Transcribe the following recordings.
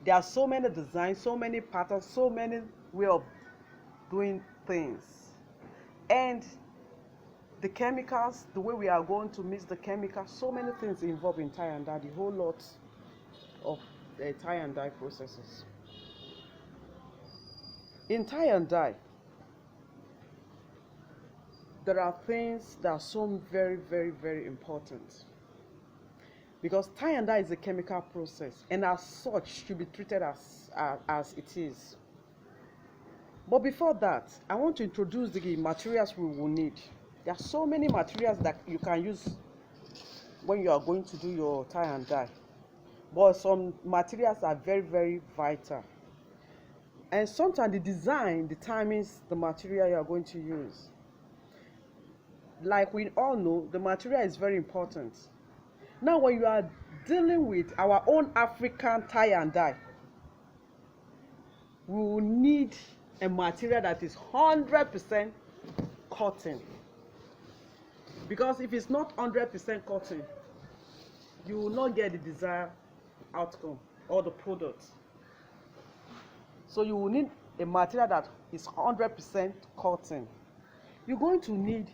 There are so many designs, so many patterns, so many way of doing things. And the chemicals, the way we are going to mix the chemicals, so many things involved in tie and dye, the whole lot of tie and dye processes. In tie and dye, there are things that are so very, very, very important. Because tie and dye is a chemical process, and as such should be treated as it is. But before that, I want to introduce the materials we will need. There are so many materials that you can use when you are going to do your tie and dye. But some materials are very, very vital. And sometimes the design determines the material you are going to use. Like we all know, the material is very important. Now, when you are dealing with our own African tie and dye, we will need a material that is 100% cotton. Because if it's not 100% cotton, you will not get the desired outcome or the product. So you will need a material that is 100% cotton. You're going to need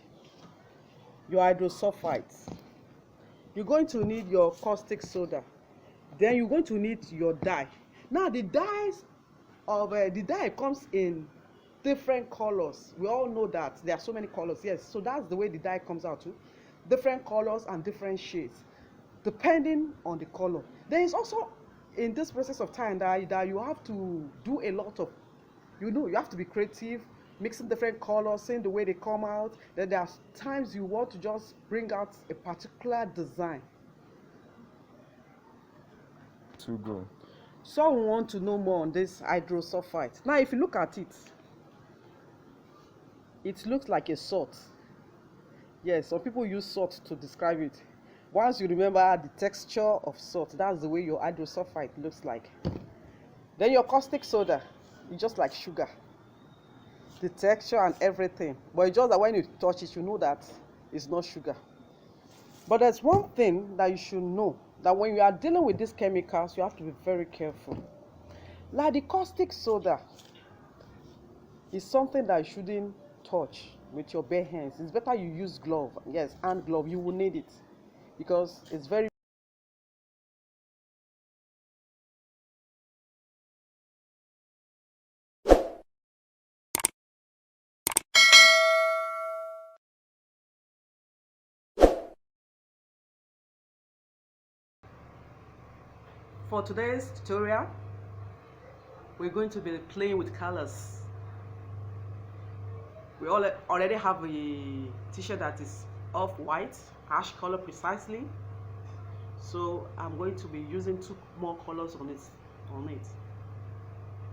your hydrosulfides. You're going to need your caustic soda. Then you're going to need your dye. Now the dye comes in different colors. We all know that there are so many colors. Yes, so that's the way the dye comes out too. Different colors and different shades, depending on the color. There is also, in this process of tie and dye, that you have to do a lot of, you have to be creative, mixing different colors, seeing the way they come out. Then there are times you want to just bring out a particular design. To go. Some want to know more on this hydrosulfide. Now, if you look at it, it looks like a salt. Yes, some people use salt to describe it. Once you remember the texture of salt, that's the way your hydrosulfide looks like. Then your caustic soda is just like sugar. The texture and everything. But it's just that when you touch it, you know that it's not sugar. But there's one thing that you should know, that when you are dealing with these chemicals, you have to be very careful. Like the caustic soda is something that you shouldn't touch with your bare hands. It's better you use glove. Yes, hand glove. You will need it because it's very For today's tutorial, we're going to be playing with colors. We already have a t-shirt that is off-white, ash color precisely. So I'm going to be using 2 more colors on it.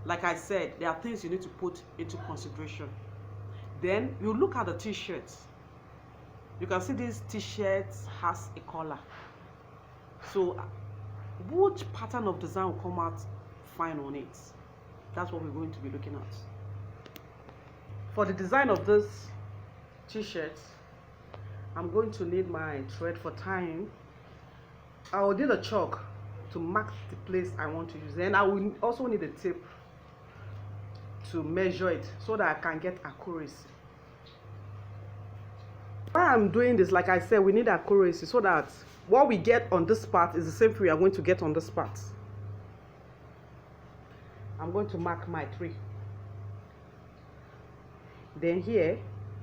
Like I said, there are things you need to put into consideration. Then you look at the t-shirt. You can see this t-shirt has a collar. So which pattern of design will come out fine on it? That's what we're going to be looking at. For the design of this t-shirt, I'm going to need my thread for tying. I will need a chalk to mark the place I want to use. Then I will also need a tape to measure it so that I can get accuracy. Why I'm doing this, like I said, we need accuracy so that what we get on this part is the same thing we are going to get on this part. I'm going to mark my 3. Then here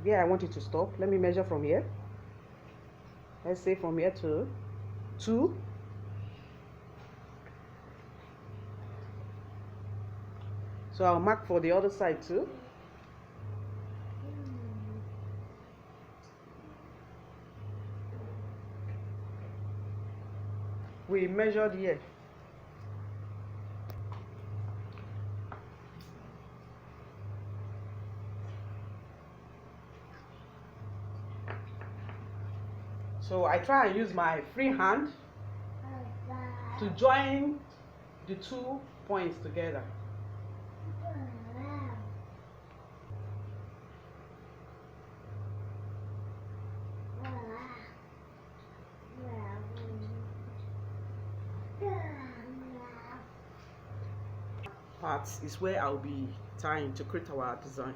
I want it to stop. Let me measure from here. Let's say from here to 2. So I'll mark for the other side too. We measured here. So I try and use my free hand to join the 2 points together. parts is where I'll be tying to create our design.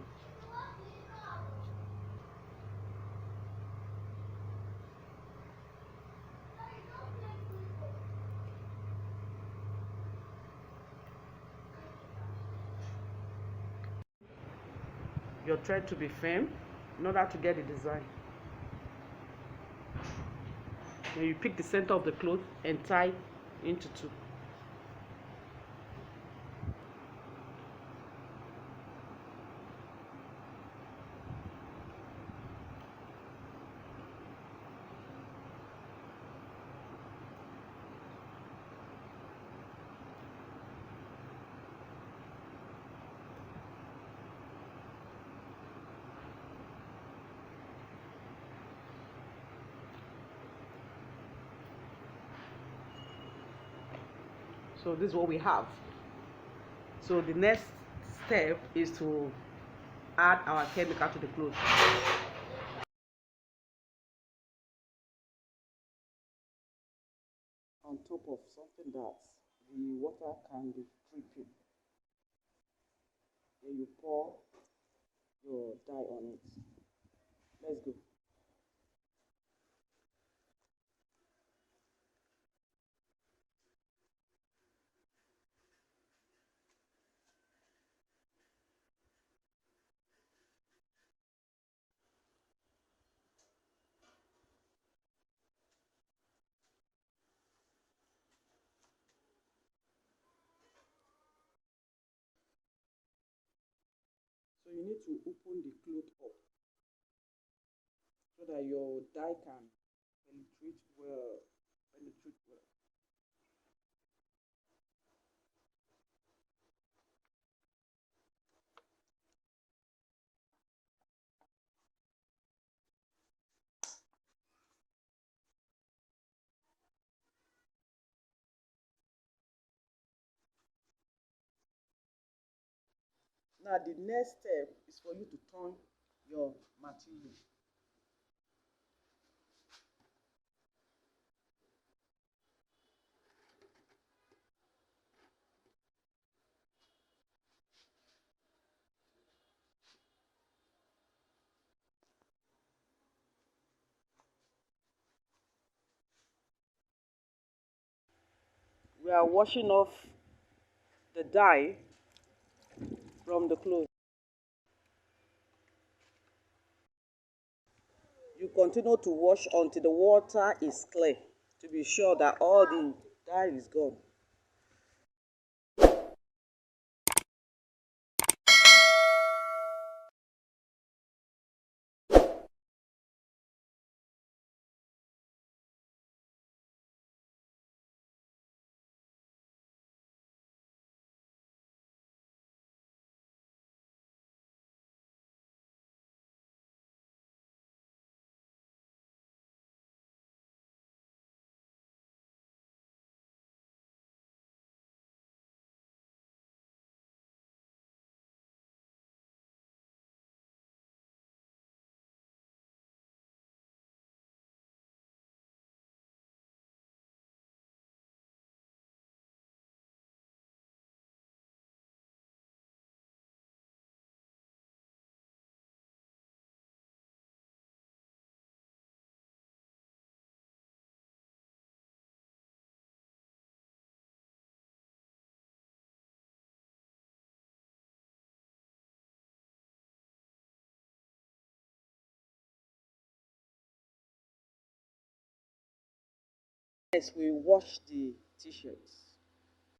Your thread to be firm in order to get the design. Then you pick the center of the cloth and tie into two. So this is what we have. So the next step is to add our chemical to the cloth. On top of something that the water can be dripping. Then you pour your dye on it. Let's go. So you need to open the cloth up so that your dye can penetrate well. Penetrate well. Now the next step is for you to turn your material. We are washing off the dye from the cloth. You continue to wash until the water is clear to be sure that all the dye is gone. Next, we wash the t-shirts.